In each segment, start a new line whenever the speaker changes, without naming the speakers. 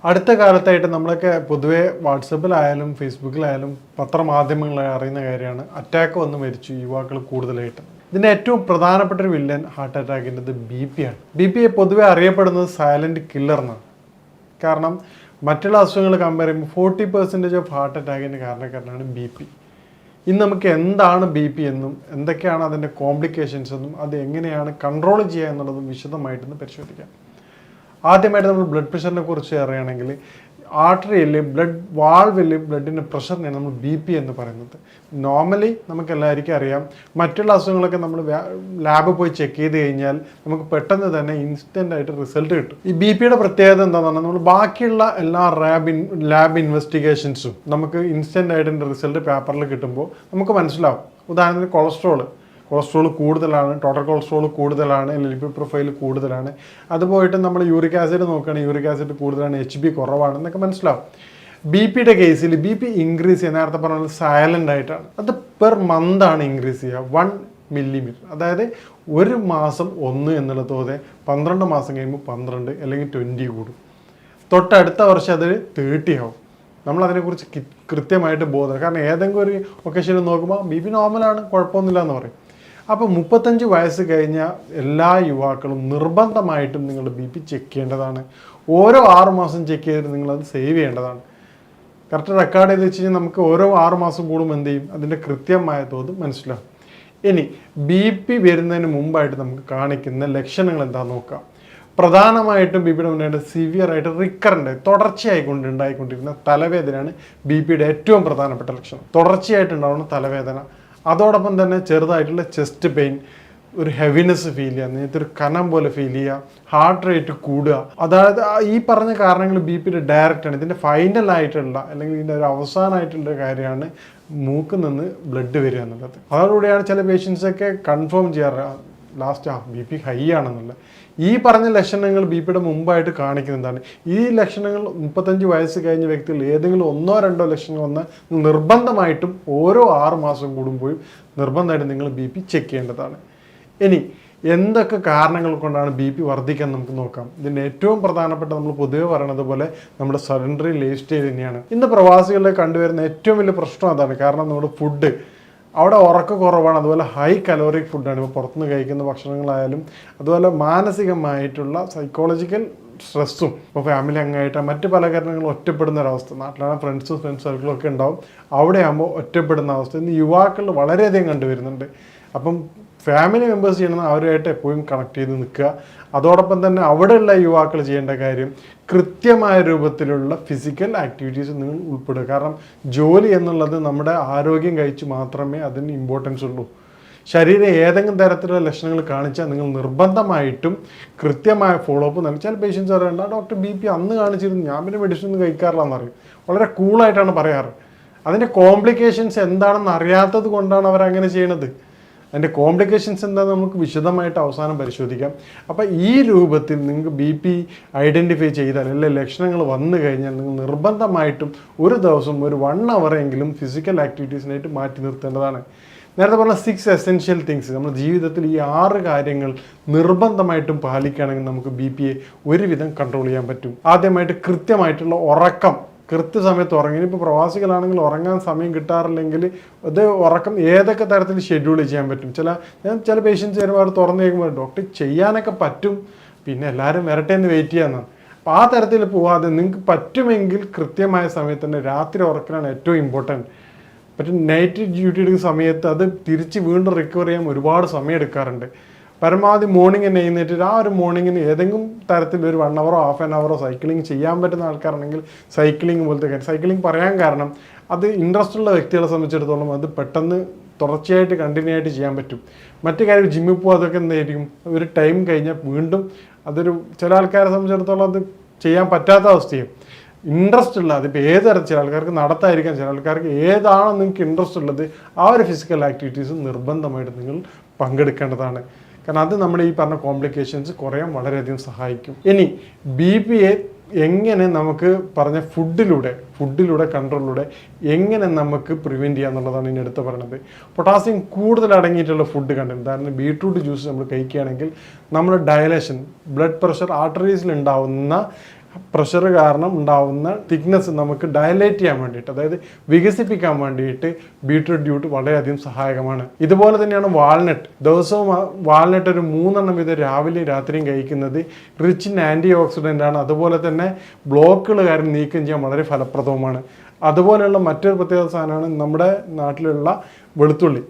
അടുത്ത കാലത്തായിട്ട് നമ്മളൊക്കെ പൊതുവേ വാട്സപ്പിലായാലും ഫേസ്ബുക്കിലായാലും പത്രമാധ്യമങ്ങളായി അറിയുന്ന കാര്യമാണ് അറ്റാക്ക് വന്ന് മരിച്ചു യുവാക്കൾ കൂടുതലായിട്ട്. ഇതിൻ്റെ ഏറ്റവും പ്രധാനപ്പെട്ട ഒരു വില്ലൻ ഹാർട്ട് അറ്റാക്കിൻ്റെത് BP ആണ്. BP പൊതുവെ അറിയപ്പെടുന്നത് സൈലൻറ്റ് കില്ലർ എന്നാണ്. കാരണം മറ്റുള്ള അസുഖങ്ങൾ കമ്പയർ ചെയ്യുമ്പോൾ 40% ഓഫ് ഹാർട്ട് അറ്റാക്കിൻ്റെ കാരണക്കാരനാണ് BP. ഇന്ന് നമുക്ക് എന്താണ് BP എന്നും എന്തൊക്കെയാണ് അതിൻ്റെ കോംപ്ലിക്കേഷൻസ് എന്നും അത് എങ്ങനെയാണ് കൺട്രോൾ ചെയ്യുക എന്നുള്ളതും വിശദമായിട്ടൊന്ന് പരിശോധിക്കാം. ആദ്യമായിട്ട് നമ്മൾ ബ്ലഡ് പ്രഷറിനെ കുറിച്ച് അറിയുകയാണെങ്കിൽ ആർട്ടറിയിൽ ബ്ലഡ് വാൾവിൽ ബ്ലഡിൻ്റെ പ്രഷറിനെയാണ് നമ്മൾ BP എന്ന് പറയുന്നത്. നോർമലി നമുക്ക് എല്ലാവർക്കും അറിയാം, മറ്റുള്ള അസുഖങ്ങളൊക്കെ നമ്മൾ ലാബിൽ പോയി ചെക്ക് ചെയ്ത് കഴിഞ്ഞാൽ നമുക്ക് പെട്ടെന്ന് തന്നെ ഇൻസ്റ്റൻ്റ് ആയിട്ട് റിസൾട്ട് കിട്ടും. ഈ BPയുടെ പ്രത്യേകത എന്താണെന്ന് പറഞ്ഞാൽ നമ്മൾ ബാക്കിയുള്ള എല്ലാ ലാബ് ഇൻവെസ്റ്റിഗേഷൻസും നമുക്ക് ഇൻസ്റ്റൻ്റ് ആയിട്ട് റിസൾട്ട് പേപ്പറിൽ കിട്ടുമ്പോൾ നമുക്ക് മനസ്സിലാവും. ഉദാഹരണത്തിന് കൊളസ്ട്രോൾ കൂടുതലാണ്, ടോട്ടൽ കൊളസ്ട്രോൾ കൂടുതലാണ്, ലിപിഡ് പ്രൊഫൈൽ കൂടുതലാണ്. അത് പോയിട്ട് നമ്മൾ യൂറിക് ആസിഡ് നോക്കുകയാണെങ്കിൽ യൂറിക് ആസിഡ് കൂടുതലാണ്, HB കുറവാണ് എന്നൊക്കെ മനസ്സിലാവും. BPയുടെ കേസിൽ BP ഇൻക്രീസ് ചെയ്യുക, നേരത്തെ പറഞ്ഞാൽ സൈലൻ്റ് ആയിട്ടാണ്. അത് പെർ മന്താണ് ഇൻക്രീസ് ചെയ്യുക 1 മില്ലിമീറ്റർ. അതായത് ഒരു മാസം 1 എന്നുള്ള തോതെ 12 മാസം കഴിയുമ്പോൾ 12 അല്ലെങ്കിൽ 20 കൂടും. തൊട്ടടുത്ത വർഷം അത് 30 ആവും. നമ്മളതിനെക്കുറിച്ച് കൃത്യമായിട്ട് ബോധം, കാരണം ഏതെങ്കിലും ഒരു ഒക്കേഷനിൽ നോക്കുമ്പോൾ BP നോർമലാണ്, കുഴപ്പമൊന്നുമില്ല എന്ന് പറയും. അപ്പോൾ 35 വയസ്സ് കഴിഞ്ഞ എല്ലാ യുവാക്കളും നിർബന്ധമായിട്ടും നിങ്ങളുടെ BP ചെക്ക് ചെയ്യേണ്ടതാണ്. ഓരോ 6 മാസം ചെക്ക് ചെയ്തിട്ട് നിങ്ങളത് സേവ് ചെയ്യേണ്ടതാണ്. കറക്റ്റ് റെക്കോർഡ് ചെയ്ത് വെച്ച് കഴിഞ്ഞാൽ നമുക്ക് ഓരോ 6 മാസം കൂടുമ്പോൾ എന്ത് ചെയ്യും, അതിൻ്റെ കൃത്യമായ തോത് മനസ്സിലാവും. ഇനി BP വരുന്നതിന് മുമ്പായിട്ട് നമുക്ക് കാണിക്കുന്ന ലക്ഷണങ്ങൾ എന്താണെന്ന് നോക്കാം. പ്രധാനമായിട്ടും BPയുടെ മുന്നേ സിവിയർ ആയിട്ട് റിക്കറൻ്റ് തുടർച്ചയായിക്കൊണ്ട് ഉണ്ടായിക്കൊണ്ടിരുന്ന തലവേദനയാണ് BPയുടെ ഏറ്റവും പ്രധാനപ്പെട്ട ലക്ഷണം. തുടർച്ചയായിട്ടുണ്ടാവുന്ന തലവേദന, അതോടൊപ്പം തന്നെ ചെറുതായിട്ടുള്ള ചെസ്റ്റ് പെയിൻ, ഒരു ഹെവിനെസ് ഫീൽ ചെയ്യുക, നേരത്തെ ഒരു കനം പോലെ ഫീൽ ചെയ്യുക, ഹാർട്ട് റേറ്റ് കൂടുക. അതായത് ഈ പറഞ്ഞ കാരണങ്ങൾ BPയുടെ ഡയറക്റ്റ് ആണ്. ഇതിൻ്റെ ഫൈനൽ ആയിട്ടുള്ള അല്ലെങ്കിൽ ഇതിൻ്റെ ഒരു അവസാനമായിട്ടുള്ള കാര്യമാണ് മൂക്കിൽ നിന്ന് ബ്ലഡ് വരിക എന്നുള്ളത്. അതോടുകൂടിയാണ് ചില പേഷ്യൻസൊക്കെ കൺഫേം ചെയ്യാറ് ലാസ്റ്റ് BP ഹൈ ആണെന്നുള്ളത്. ഈ പറഞ്ഞ ലക്ഷണങ്ങൾ BPയുടെ മുമ്പായിട്ട് കാണിക്കുന്നതാണ്. ഈ ലക്ഷണങ്ങൾ 35 വയസ്സ് കഴിഞ്ഞ വ്യക്തികൾ ഏതെങ്കിലും 1-2 ലക്ഷണങ്ങൾ വന്നാൽ നിർബന്ധമായിട്ടും ഓരോ 6 മാസം കൂടുമ്പോഴും നിർബന്ധമായിട്ടും നിങ്ങൾ BP ചെക്ക് ചെയ്യേണ്ടതാണ്. ഇനി എന്തൊക്കെ കാരണങ്ങൾ കൊണ്ടാണ് BP വർദ്ധിക്കാൻ നമുക്ക് നോക്കാം. ഇതിൻ്റെ ഏറ്റവും പ്രധാനപ്പെട്ട നമ്മൾ പൊതുവെ പറയുന്നത് പോലെ നമ്മുടെ സെഡൻറ്ററി ലൈഫ് സ്റ്റൈൽ തന്നെയാണ്. ഇന്ന് പ്രവാസികളെ കണ്ടുവരുന്ന ഏറ്റവും വലിയ പ്രശ്നം അതാണ്. കാരണം നമ്മുടെ ഫുഡ് അവിടെ ഉറക്കം കുറവാണ്, അതുപോലെ ഹൈ കലോറിക് ഫുഡാണ്. ഇപ്പോൾ പുറത്തുനിന്ന് കഴിക്കുന്ന ഭക്ഷണങ്ങളായാലും അതുപോലെ മാനസികമായിട്ടുള്ള സൈക്കോളജിക്കൽ സ്ട്രെസ്സും, ഇപ്പോൾ ഫാമിലി അംഗമായിട്ട് മറ്റ് പല കാരണങ്ങളും ഒറ്റപ്പെടുന്ന ഒരവസ്ഥ. നാട്ടിലാണ് ഫ്രണ്ട്സ് സർക്കിളൊക്കെ ഉണ്ടാവും, അവിടെ ആകുമ്പോൾ ഒറ്റപ്പെടുന്ന അവസ്ഥ ഇന്ന് യുവാക്കളിൽ വളരെയധികം കണ്ടുവരുന്നുണ്ട്. അപ്പം ഫാമിലി മെമ്പേഴ്സ് ചെയ്യണമെന്ന് അവരുമായിട്ട് എപ്പോഴും കണക്ട് ചെയ്ത് നിൽക്കുക. അതോടൊപ്പം തന്നെ അവിടെയുള്ള യുവാക്കൾ ചെയ്യേണ്ട കാര്യം കൃത്യമായ രൂപത്തിലുള്ള ഫിസിക്കൽ ആക്ടിവിറ്റീസ് നിങ്ങൾ ഉൾപ്പെടുക. കാരണം ജോലി എന്നുള്ളത് നമ്മുടെ ആരോഗ്യം കഴിച്ച് മാത്രമേ അതിന് ഇമ്പോർട്ടൻസ് ഉള്ളൂ. ശരീരം ഏതെങ്കിലും തരത്തിലുള്ള ലക്ഷണങ്ങൾ കാണിച്ചാൽ നിങ്ങൾ നിർബന്ധമായിട്ടും കൃത്യമായ ഫോളോ അപ്പ് നൽകി. ചില പേഷ്യൻസ് പറയണ്ട, ഡോക്ടർ BP അന്ന് കാണിച്ചിരുന്നു, ഞാൻ പിന്നെ മെഡിസിൻ ഒന്നും കഴിക്കാറില്ല എന്നറിയും. വളരെ കൂളായിട്ടാണ് പറയാറ്. അതിൻ്റെ കോംപ്ലിക്കേഷൻസ് എന്താണെന്ന് അറിയാത്തത് കൊണ്ടാണ് അവരങ്ങനെ ചെയ്യണത്. അതിൻ്റെ കോംപ്ലിക്കേഷൻസ് എന്താണെന്ന് നമുക്ക് വിശദമായിട്ട് അവസാനം പരിശോധിക്കാം. അപ്പോൾ ഈ രൂപത്തിൽ നിങ്ങൾക്ക് BP ഐഡൻറ്റിഫൈ ചെയ്താൽ അല്ലെ ലക്ഷണങ്ങൾ വന്നു കഴിഞ്ഞാൽ നിങ്ങൾ നിർബന്ധമായിട്ടും ഒരു ദിവസം ഒരു 1 അവറെങ്കിലും ഫിസിക്കൽ ആക്ടിവിറ്റീസിനായിട്ട് മാറ്റി നിർത്തേണ്ടതാണ്. നേരത്തെ പറഞ്ഞ 6 എസെൻഷ്യൽ തിങ്സ് നമ്മുടെ ജീവിതത്തിൽ ഈ 6 കാര്യങ്ങൾ നിർബന്ധമായിട്ടും പാലിക്കുകയാണെങ്കിൽ നമുക്ക് BPയെ ഒരുവിധം കൺട്രോൾ ചെയ്യാൻ പറ്റും. ആദ്യമായിട്ട് കൃത്യമായിട്ടുള്ള ഉറക്കം, കൃത്യസമയത്ത് ഉറങ്ങി. ഇപ്പോൾ പ്രവാസികളാണെങ്കിൽ ഉറങ്ങാൻ സമയം കിട്ടാറില്ലെങ്കിൽ അത് ഉറക്കം ഏതൊക്കെ തരത്തിൽ ഷെഡ്യൂൾ ചെയ്യാൻ പറ്റും. ചില പേഷ്യൻസ് വരുമ്പോൾ അവർ തുറന്നു കഴിയുമ്പോൾ ഡോക്ടർ ചെയ്യാനൊക്കെ പറ്റും, പിന്നെ എല്ലാവരും വരട്ടെ എന്ന് വെയിറ്റ് ചെയ്യാമെന്നാണ്. അപ്പോൾ ആ തരത്തിൽ പോവാതെ നിങ്ങൾക്ക് പറ്റുമെങ്കിൽ കൃത്യമായ സമയത്ത് തന്നെ രാത്രി ഉറക്കലാണ് ഏറ്റവും ഇമ്പോർട്ടൻറ്റ്. പറ്റും നൈറ്റ് ഡ്യൂട്ടി എടുക്കുന്ന സമയത്ത് അത് തിരിച്ച് വീണ്ടും റിക്കവർ ചെയ്യാൻ ഒരുപാട് സമയം എടുക്കാറുണ്ട്. പരമാവധി മോർണിംഗ് തന്നെ എഴുന്നേറ്റ് ആ ഒരു മോർണിംഗിന് ഏതെങ്കിലും തരത്തിൽ ഒരു 1 അവറോ ഹാഫ് ആൻ അവറോ സൈക്ലിംഗ് ചെയ്യാൻ പറ്റുന്ന ആൾക്കാരാണെങ്കിൽ സൈക്ലിംഗ് പോലത്തെ കാര്യം. സൈക്ലിംഗ് പറയാൻ കാരണം അത് ഇൻട്രസ്റ്റ് ഉള്ള വ്യക്തികളെ സംബന്ധിച്ചിടത്തോളം അത് പെട്ടെന്ന് തുടർച്ചയായിട്ട് കണ്ടിന്യൂ ആയിട്ട് ചെയ്യാൻ പറ്റും. മറ്റു കാര്യം ജിമ്മിൽ പോകുക അതൊക്കെ എന്തായിരിക്കും, ഒരു ടൈം കഴിഞ്ഞാൽ വീണ്ടും അതൊരു ചില ആൾക്കാരെ സംബന്ധിച്ചിടത്തോളം അത് ചെയ്യാൻ പറ്റാത്ത അവസ്ഥയും. ഇൻട്രസ്റ്റ് ഉള്ള അതിപ്പോൾ ഏത് തരത്തിൽ, ചില ആൾക്കാർക്ക് നടത്തായിരിക്കാം, ചില ആൾക്കാർക്ക് ഏതാണോ നിങ്ങൾക്ക് ഇൻട്രസ്റ്റ് ഉള്ളത് ആ ഒരു ഫിസിക്കൽ ആക്ടിവിറ്റീസ് നിർബന്ധമായിട്ട് നിങ്ങൾ പങ്കെടുക്കേണ്ടതാണ്. കാരണം അത് നമ്മുടെ ഈ പറഞ്ഞ കോംപ്ലിക്കേഷൻസ് കുറയാൻ വളരെയധികം സഹായിക്കും. ഇനി BPയെ എങ്ങനെ നമുക്ക് പറഞ്ഞ ഫുഡിലൂടെ കൺട്രോളിലൂടെ എങ്ങനെ നമുക്ക് പ്രിവെൻറ്റ് ചെയ്യുക എന്നുള്ളതാണ് ഇനി എടുത്ത് പറയുന്നത്. പൊട്ടാസ്യം കൂടുതൽ അടങ്ങിയിട്ടുള്ള ഫുഡ് കണ്ടന്റ്, ഉദാഹരണം ബീട്രൂട്ട് ജ്യൂസ് നമ്മൾ കഴിക്കുകയാണെങ്കിൽ നമ്മുടെ ഡയലേഷൻ, ബ്ലഡ് പ്രഷർ, ആർട്ടറീസിൽ ഉണ്ടാവുന്ന പ്രഷർ കാരണം ഉണ്ടാവുന്ന തിക്നെസ് നമുക്ക് ഡയലേറ്റ് ചെയ്യാൻ വേണ്ടിയിട്ട്, അതായത് വികസിപ്പിക്കാൻ വേണ്ടിയിട്ട് ബീട്രൂട്ട് വളരെയധികം സഹായകമാണ്. ഇതുപോലെ തന്നെയാണ് വാൾനട്ട്. ദിവസവും വാൾനട്ട് ഒരു 3 എണ്ണം വീതം രാവിലെയും രാത്രിയും കഴിക്കുന്നത് റിച്ച് ഇൻ ആൻറ്റി ഓക്സിഡൻ്റ് ആണ്. അതുപോലെ തന്നെ ബ്ലോക്കുകൾ കാരണം നീക്കം ചെയ്യാൻ വളരെ ഫലപ്രദവുമാണ്. അതുപോലെയുള്ള മറ്റൊരു പ്രത്യേക സാധനമാണ് നമ്മുടെ നാട്ടിലുള്ള വെളുത്തുള്ളി.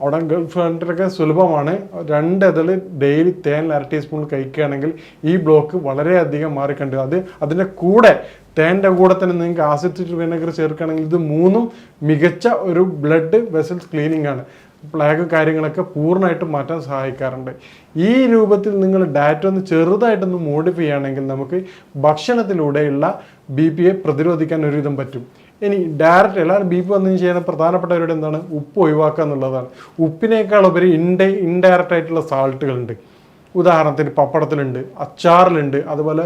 അവിടെ ഗൾഫ് കൺട്രിയൊക്കെ സുലഭമാണ്. 2 ഇതള് ഡെയിലി തേൻ 1/2 ടീസ്പൂൺ കഴിക്കുകയാണെങ്കിൽ ഈ ബ്ലോക്ക് വളരെയധികം മാറിക്കണ്ട്. അതിൻ്റെ കൂടെ തേൻ്റെ കൂടെ തന്നെ നിങ്ങൾക്ക് ആസിഡ് വിനെഗർ ചേർക്കുകയാണെങ്കിൽ ഇത് 3ഉം മികച്ച ഒരു ബ്ലഡ് വെസൽസ് ക്ലീനിങ് ആണ്. പ്ലാഗ് കാര്യങ്ങളൊക്കെ പൂർണ്ണമായിട്ടും മാറ്റാൻ സഹായിക്കാറുണ്ട്. ഈ രൂപത്തിൽ നിങ്ങൾ ഡയറ്റ് ഒന്ന് ചെറുതായിട്ടൊന്ന് മോഡിഫൈ ചെയ്യുകയാണെങ്കിൽ നമുക്ക് ഭക്ഷണത്തിലൂടെയുള്ള BP പ്രതിരോധിക്കാൻ ഒരുവിധം പറ്റും. ഇനി ഡയറക്റ്റ് എല്ലാവരും BP വന്നതിന് ചെയ്യുന്ന പ്രധാനപ്പെട്ടവരുടെ എന്താണ്, ഉപ്പ് ഒഴിവാക്കുക എന്നുള്ളതാണ്. ഉപ്പിനേക്കാൾ ഉപരി ഇൻഡയറക്റ്റ് ആയിട്ടുള്ള സാൾട്ടുകളുണ്ട്. ഉദാഹരണത്തിന് പപ്പടത്തിലുണ്ട്, അച്ചാറിലുണ്ട്, അതുപോലെ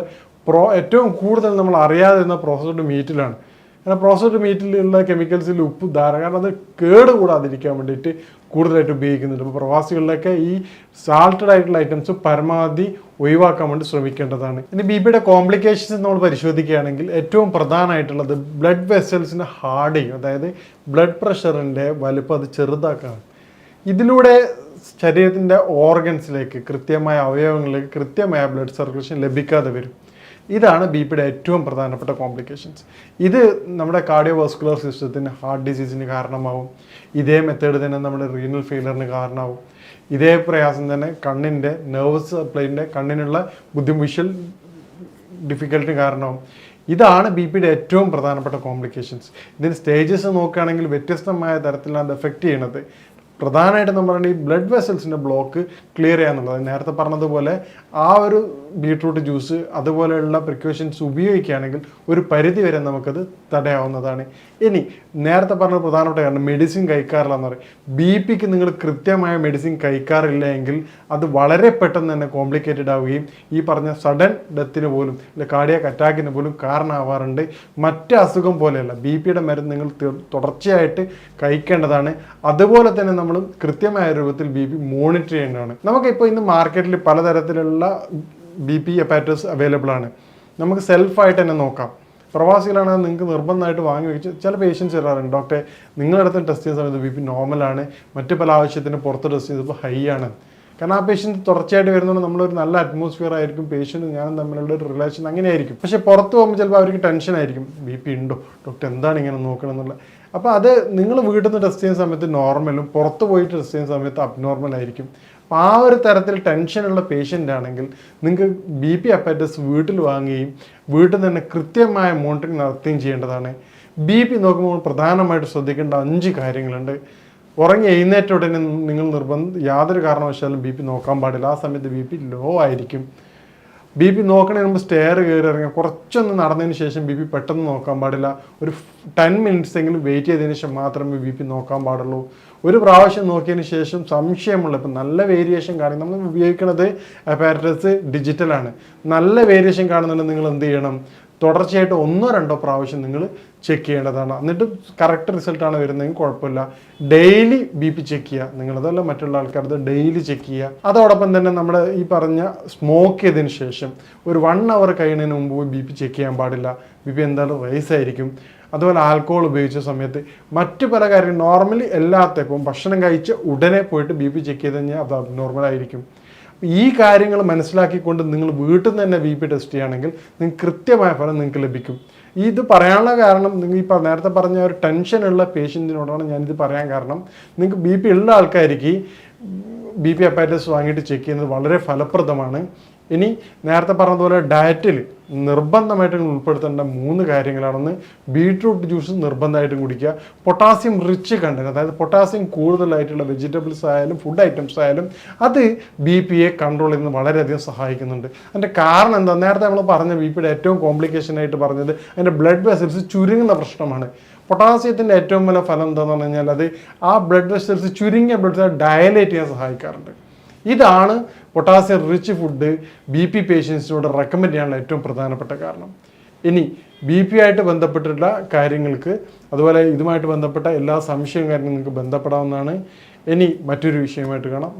ഏറ്റവും കൂടുതൽ നമ്മൾ അറിയാതിരുന്ന പ്രോസസ്ഡ് മീറ്റിലാണ്. കാരണം പ്രോസസ്ഡ് മീറ്റിലുള്ള കെമിക്കൽസിൽ ഉപ്പ് കാരണം അത് കേട് കൂടാതിരിക്കാൻ വേണ്ടിയിട്ട് കൂടുതലായിട്ട് ഉപയോഗിക്കുന്നുണ്ട്. അപ്പോൾ പ്രവാസികളിലൊക്കെ ഈ സാൾട്ടഡ് ആയിട്ടുള്ള ഐറ്റംസ് പരമാവധി ഒഴിവാക്കാൻ വേണ്ടി ശ്രമിക്കേണ്ടതാണ്. ഇനി BPയുടെ കോംപ്ലിക്കേഷൻസ് നമ്മൾ പരിശോധിക്കുകയാണെങ്കിൽ ഏറ്റവും പ്രധാനമായിട്ടുള്ളത് ബ്ലഡ് വെസൽസിൻ്റെ ഹാർഡിങ്, അതായത് ബ്ലഡ് പ്രഷറിൻ്റെ വലുപ്പം അത് ചെറുതാക്കാണ്. ഇതിലൂടെ ശരീരത്തിൻ്റെ ഓർഗൻസിലേക്ക്, കൃത്യമായ അവയവങ്ങളിലേക്ക് കൃത്യമായ ബ്ലഡ് സർക്കുലേഷൻ ലഭിക്കാതെ വരും. ഇതാണ് BPയുടെ ഏറ്റവും പ്രധാനപ്പെട്ട കോംപ്ലിക്കേഷൻസ്. ഇത് നമ്മുടെ കാർഡിയോവാസ്കുലർ സിസ്റ്റത്തിന് ഹാർട്ട് ഡിസീസിന് കാരണമാവും. ഇതേ മെത്തേഡ് തന്നെ നമ്മുടെ റീനൽ ഫെയിലറിന് കാരണമാവും. ഇതേ പ്രയാസം തന്നെ കണ്ണിൻ്റെ നെർവസ് സപ്ലൈൻ്റെ കണ്ണിനുള്ള വിഷ്വൽ ഡിഫിക്കൽറ്റി കാരണമാവും. ഇതാണ് BPയുടെ ഏറ്റവും പ്രധാനപ്പെട്ട കോംപ്ലിക്കേഷൻസ്. ഇതിന് സ്റ്റേജസ് നോക്കുകയാണെങ്കിൽ വ്യത്യസ്തമായ തരത്തിലാണ് അത് എഫക്റ്റ് ചെയ്യണത്. പ്രധാനമായിട്ടും നമ്മൾ പറയുന്നത് ഈ ബ്ലഡ് വെസൽസിൻ്റെ ബ്ലോക്ക് ക്ലിയർ ചെയ്യാന്നുള്ളത്. നേരത്തെ പറഞ്ഞതുപോലെ ആ ഒരു ബീട്രൂട്ട് ജ്യൂസ് അതുപോലെയുള്ള പ്രിക്കോഷൻസ് ഉപയോഗിക്കുകയാണെങ്കിൽ ഒരു പരിധി വരെ നമുക്കത് തടയാവുന്നതാണ്. ഇനി നേരത്തെ പറഞ്ഞ പ്രധാനപ്പെട്ട കാരണം മെഡിസിൻ കഴിക്കാറില്ല എന്ന് പറയും. BPക്ക് നിങ്ങൾ കൃത്യമായ മെഡിസിൻ കഴിക്കാറില്ല എങ്കിൽ അത് വളരെ പെട്ടെന്ന് തന്നെ കോംപ്ലിക്കേറ്റഡ് ആവുകയും ഈ പറഞ്ഞ സഡൻ ഡെത്തിന് പോലും അല്ലെ കാർഡിയാക് അറ്റാക്കിന് പോലും കാരണമാവാറുണ്ട്. മറ്റ് അസുഖം പോലെയല്ല, BPയുടെ മരുന്ന് നിങ്ങൾ തുടർച്ചയായിട്ട് കഴിക്കേണ്ടതാണ്. അതുപോലെ തന്നെ നമ്മൾ കൃത്യമായ രൂപത്തിൽ BP മോണിറ്റർ ചെയ്യേണ്ടതാണ്. നമുക്കിപ്പോൾ ഇന്ന് മാർക്കറ്റിൽ പലതരത്തിലുള്ള BP അപ്പാരറ്റസ് അവൈലബിൾ ആണ്. നമുക്ക് സെൽഫായിട്ട് തന്നെ നോക്കാം. പ്രവാസികളാണെങ്കിൽ നിങ്ങൾക്ക് നിർബന്ധമായിട്ട് വാങ്ങി വെച്ച് ചില പേഷ്യൻസ് വരാറുണ്ട്, ഡോക്ടറെ നിങ്ങളടുത്ത് ടെസ്റ്റ് ചെയ്യുന്ന സമയത്ത് BP നോർമലാണ്, മറ്റു പല ആവശ്യത്തിന് പുറത്ത് ടെസ്റ്റ് ചെയ്തപ്പോൾ ഹൈ ആണ്. കാരണം ആ പേഷ്യൻറ്റ് തുടർച്ചയായിട്ട് വരുന്നതുകൊണ്ട് നമ്മളൊരു നല്ല അറ്റ്മോസ്ഫിയർ ആയിരിക്കും, പേഷ്യൻറ്റും ഞാനും തമ്മിലുള്ള ഒരു റിലേഷൻ അങ്ങനെ ആയിരിക്കും. പക്ഷേ പുറത്ത് പോകുമ്പോൾ ചിലപ്പോൾ അവർക്ക് ടെൻഷൻ ആയിരിക്കും, BP ഉണ്ടോ ഡോക്ടർ, എന്താണ് ഇങ്ങനെ നോക്കണം എന്നുള്ള. അപ്പോൾ അത് നിങ്ങൾ വീട്ടിൽ നിന്ന് ടെസ്റ്റ് ചെയ്യുന്ന സമയത്ത് നോർമലും പുറത്ത് പോയിട്ട് ടെസ്റ്റ് ചെയ്യുന്ന സമയത്ത് അബ്നോർമൽ ആയിരിക്കും. അപ്പോൾ ആ ഒരു തരത്തിൽ ടെൻഷനുള്ള പേഷ്യൻ്റ് ആണെങ്കിൽ നിങ്ങൾക്ക് BP അപ്പാരറ്റസ് വീട്ടിൽ വാങ്ങുകയും വീട്ടിൽ തന്നെ കൃത്യമായ മോണിറ്ററിങ് നടത്തുകയും ചെയ്യേണ്ടതാണ്. BP നോക്കുമ്പോൾ പ്രധാനമായിട്ട് ശ്രദ്ധിക്കേണ്ട 5 കാര്യങ്ങളുണ്ട്. ഉറങ്ങി എഴുന്നേറ്റ ഉടനെ നിങ്ങൾ യാതൊരു കാരണവശാലും BP നോക്കാൻ പാടില്ല. ആ സമയത്ത് BP ലോ ആയിരിക്കും. BP നോക്കണതിന് മുമ്പ് സ്റ്റെയർ കയറി ഇറങ്ങുക, കുറച്ചൊന്ന് നടന്നതിന് ശേഷം BP പെട്ടെന്ന് നോക്കാൻ പാടില്ല. ഒരു 10 മിനിറ്റ്സ് എങ്കിലും വെയിറ്റ് ചെയ്തതിന് ശേഷം മാത്രമേ BP നോക്കാൻ പാടുള്ളൂ. ഒരു പ്രാവശ്യം നോക്കിയതിന് ശേഷം സംശയമുള്ള, ഇപ്പം നല്ല വേരിയേഷൻ കാണും, നമ്മൾ ഉപയോഗിക്കുന്നത് അപ്പാരറ്റസ് ഡിജിറ്റലാണ്, നല്ല വേരിയേഷൻ കാണുന്നുണ്ടെങ്കിൽ നിങ്ങൾ എന്ത് ചെയ്യണം, തുടർച്ചയായിട്ട് 1-2 പ്രാവശ്യം നിങ്ങൾ ചെക്ക് ചെയ്യേണ്ടതാണ്. എന്നിട്ട് കറക്റ്റ് റിസൾട്ടാണ് വരുന്നതെങ്കിൽ കുഴപ്പമില്ല. ഡെയിലി BP ചെക്ക് ചെയ്യുക, നിങ്ങളതല്ല മറ്റുള്ള ആൾക്കാരത് ഡെയിലി ചെക്ക് ചെയ്യുക. അതോടൊപ്പം തന്നെ നമ്മുടെ ഈ പറഞ്ഞ സ്മോക്ക് ചെയ്തതിന് ശേഷം ഒരു 1 അവർ കഴിയുന്നതിന് മുമ്പ് BP ചെക്ക് ചെയ്യാൻ പാടില്ല. BP എന്തായാലും റൈസ് ആയിരിക്കും. അതുപോലെ ആൽക്കഹോൾ ഉപയോഗിച്ച സമയത്ത് മറ്റു പല കാര്യങ്ങളും നോർമലി എല്ലാത്തേക്കും ഭക്ഷണം കഴിച്ച് ഉടനെ പോയിട്ട് BP ചെക്ക് ചെയ്ത് കഴിഞ്ഞാൽ അത് അബ്നോർമലായിരിക്കും. ഈ കാര്യങ്ങൾ മനസ്സിലാക്കിക്കൊണ്ട് നിങ്ങൾ വീട്ടിൽ നിന്ന് തന്നെ BP ടെസ്റ്റ് ചെയ്യുകയാണെങ്കിൽ നിങ്ങൾക്ക് കൃത്യമായ ഫലം നിങ്ങൾക്ക് ലഭിക്കും. ഇത് പറയാനുള്ള കാരണം നിങ്ങൾ ഈ നേരത്തെ പറഞ്ഞ ഒരു ടെൻഷനുള്ള പേഷ്യൻറ്റിനോടാണ് ഞാനിത് പറയാൻ കാരണം. നിങ്ങൾക്ക് BP ഉള്ള ആൾക്കാർക്ക് BP അപ്പാരറ്റസ് വാങ്ങിയിട്ട് ചെക്ക് ചെയ്യുന്നത് വളരെ ഫലപ്രദമാണ്. ഇനി നേരത്തെ പറഞ്ഞതുപോലെ ഡയറ്റിൽ നിർബന്ധമായിട്ടും ഉൾപ്പെടുത്തേണ്ട 3 കാര്യങ്ങളാണെന്ന് ബീട്രൂട്ട് ജ്യൂസ് നിർബന്ധമായിട്ടും കുടിക്കുക. പൊട്ടാസ്യം റിച്ച് കണ്ടന്റ്, അതായത് പൊട്ടാസ്യം കൂടുതലായിട്ടുള്ള വെജിറ്റബിൾസ് ആയാലും ഫുഡ് ഐറ്റംസ് ആയാലും അത് BPയെ കൺട്രോൾ ചെയ്യുന്നത് വളരെയധികം സഹായിക്കുന്നുണ്ട്. അതിൻ്റെ കാരണം എന്താ, നേരത്തെ നമ്മൾ പറഞ്ഞ BPയുടെ ഏറ്റവും കോംപ്ലിക്കേഷൻ ആയിട്ട് പറഞ്ഞത് അതിൻ്റെ ബ്ലഡ് വെസൽസ് ചുരുങ്ങുന്ന പ്രശ്നമാണ്. പൊട്ടാസ്യത്തിൻ്റെ ഏറ്റവും വലിയ ഫലം എന്താണെന്ന് പറഞ്ഞു കഴിഞ്ഞാൽ അത് ആ ബ്ലഡ് വെസൽസ് ചുരുങ്ങിയ ബ്ലഡ് വെസൽസ് ഡയലേറ്റ് ചെയ്യാൻ സഹായിക്കാറുണ്ട്. ഇതാണ് പൊട്ടാസ്യം റിച്ച് ഫുഡ് BP പേഷ്യൻസിനോട് റെക്കമെൻഡ് ചെയ്യാനുള്ള ഏറ്റവും പ്രധാനപ്പെട്ട കാരണം. ഇനി BP ആയിട്ട് ബന്ധപ്പെട്ടിട്ടുള്ള കാര്യങ്ങൾക്ക് അതുപോലെ ഇതുമായിട്ട് ബന്ധപ്പെട്ട എല്ലാ സംശയവും കാര്യങ്ങളും നിങ്ങൾക്ക് ബന്ധപ്പെടാവുന്നതാണ്. ഇനി മറ്റൊരു വിഷയമായിട്ട് കാണാം.